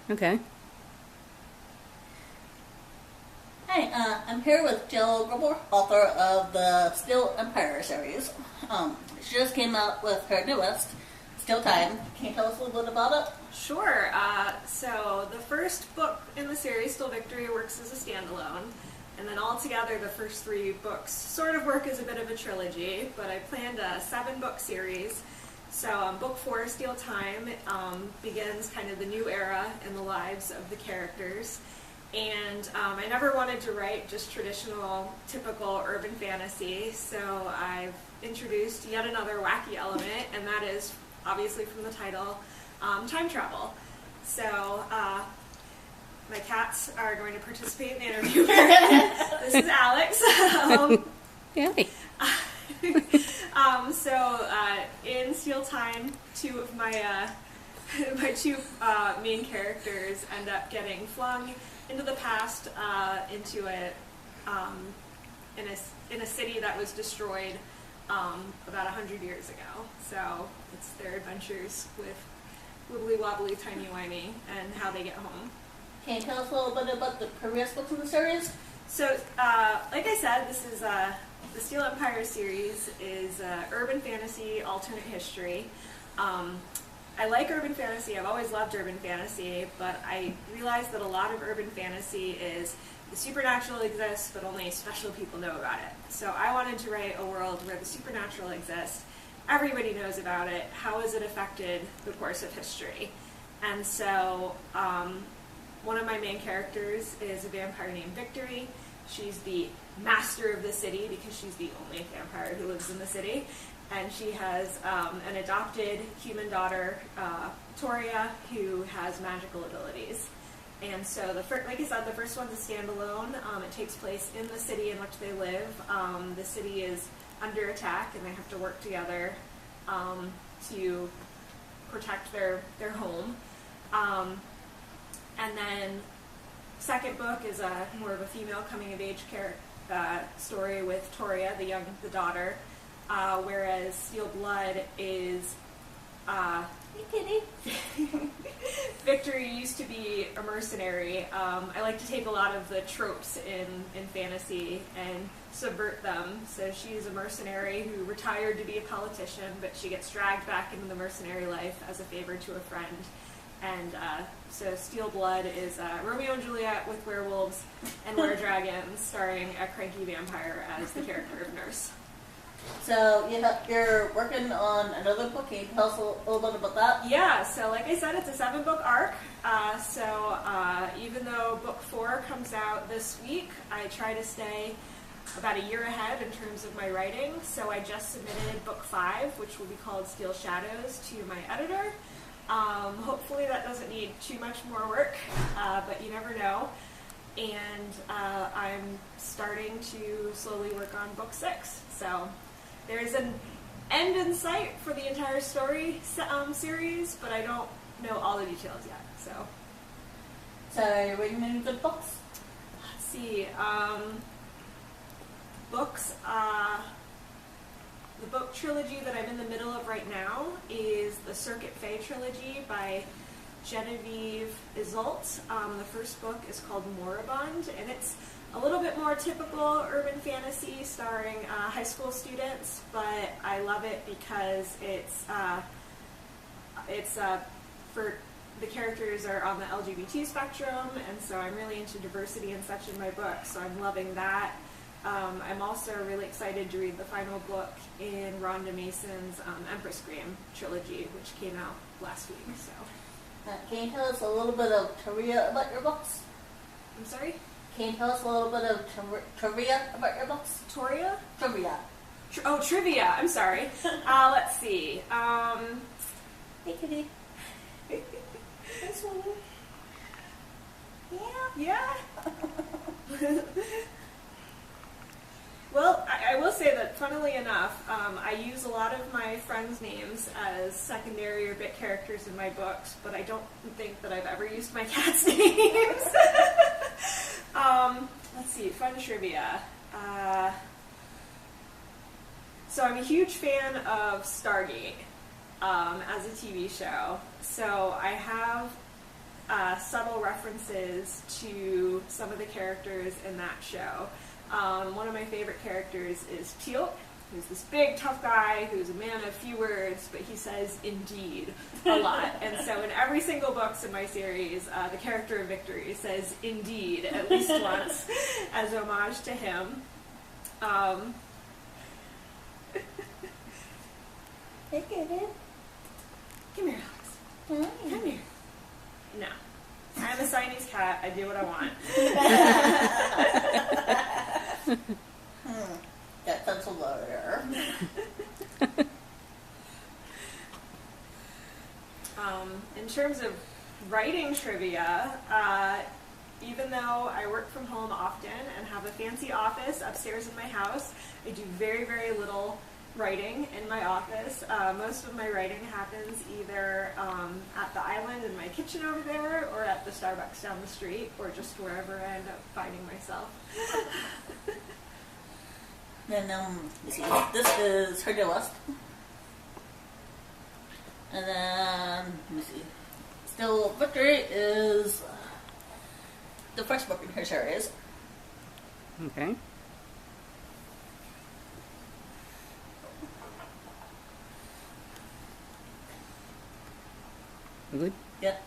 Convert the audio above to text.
Okay. Hi, I'm here with Gribble, author of the Steel Empire series. She just came out with her newest, Steel Time. Can you tell us a little bit about it? Sure. So the first book in the series, Still Victory, works as a standalone. And then altogether, the first 3 books sort of work as a bit of a trilogy, but I planned a 7-book series. So book 4, Steel Time, begins kind of the new era in the lives of the characters. And I never wanted to write just traditional, typical urban fantasy, so I've introduced yet another wacky element, and that is, obviously from the title, time travel. So my cats are going to participate in the interview. This is Alex. In Steel Time, 2 of my my 2 main characters end up getting flung into the past, into in a city that was destroyed about 100 years ago. So it's their adventures with wibbly wobbly timey wimey and how they get home. Can you tell us a little bit about the previous books in the series? So, like I said, this is the Steel Empire series is urban fantasy, alternate history. I like urban fantasy. I've always loved urban fantasy, but I realized that a lot of urban fantasy is the supernatural exists, but only special people know about it. So I wanted to write a world where the supernatural exists. Everybody knows about it. How has it affected the course of history? And so one of my main characters is a vampire named Victory. She's the master of the city because she's the only vampire who lives in the city. And she has an adopted human daughter, Toria, who has magical abilities. And so, like I said, the first one's a standalone. It takes place in the city in which they live. The city is under attack, and they have to work together to protect their home. And then, second book is more of a female coming-of-age story with Toria, the daughter. Whereas Steel Blood is Victory used to be a mercenary. I like to take a lot of the tropes in fantasy and subvert them. So she's a mercenary who retired to be a politician, but she gets dragged back into the mercenary life as a favor to a friend. And so Steel Blood is Romeo and Juliet with werewolves and were-dragons, starring a cranky vampire as the character of Nurse. So you're working on another book. Can you tell us a little bit about that? Yeah, so like I said, it's a 7-book arc. Even though book 4 comes out this week, I try to stay about a year ahead in terms of my writing. So I just submitted book 5, which will be called Steel Shadows, to my editor. Hopefully that doesn't need too much more work, but you never know. And I'm starting to slowly work on book 6. So there's an end in sight for the entire story series, but I don't know all the details yet. So are you reading any good books? Let's see. Books. The book trilogy that I'm in the middle of right now is the Circuit Fae trilogy by Genevieve Isolt. The first book is called Moribund, and it's a little bit more typical urban fantasy starring high school students, but I love it because it's for the characters are on the LGBT spectrum, and so I'm really into diversity and such in my book, so I'm loving that. I'm also really excited to read the final book in Rhonda Mason's Empress Scream trilogy, which came out last week. So, can you tell us a little bit of trivia about your books? I'm sorry? Can you tell us a little bit of trivia about your books? Toria? Trivia. Trivia. I'm sorry. Let's see. Hey, kitty. This one. Yeah. Well, I will say that, funnily enough, I use a lot of my friends' names as secondary or bit characters in my books, but I don't think that I've ever used my cat's names. Let's see, fun trivia. So I'm a huge fan of Stargate as a TV show. So I have subtle references to some of the characters in that show. One of my favorite characters is Teal, who's this big, tough guy who's a man of few words, but he says "indeed" a lot. And so in every single books in my series, the character of Victory says "indeed" at least once as homage to him. Hey, David. Come here, Alex. Come here. No. I'm a Siamese cat. I do what I want. That sounds hilarious. In terms of writing trivia, even though I work from home often and have a fancy office upstairs in my house, I do very, very little writing in my office. Most of my writing happens either at the island in my kitchen over there, or at the Starbucks down the street, or just wherever I end up finding myself. Then, you see, this is her newest. And then, let me see. Still, Victory is the first book in her series. Okay. Good. Yeah.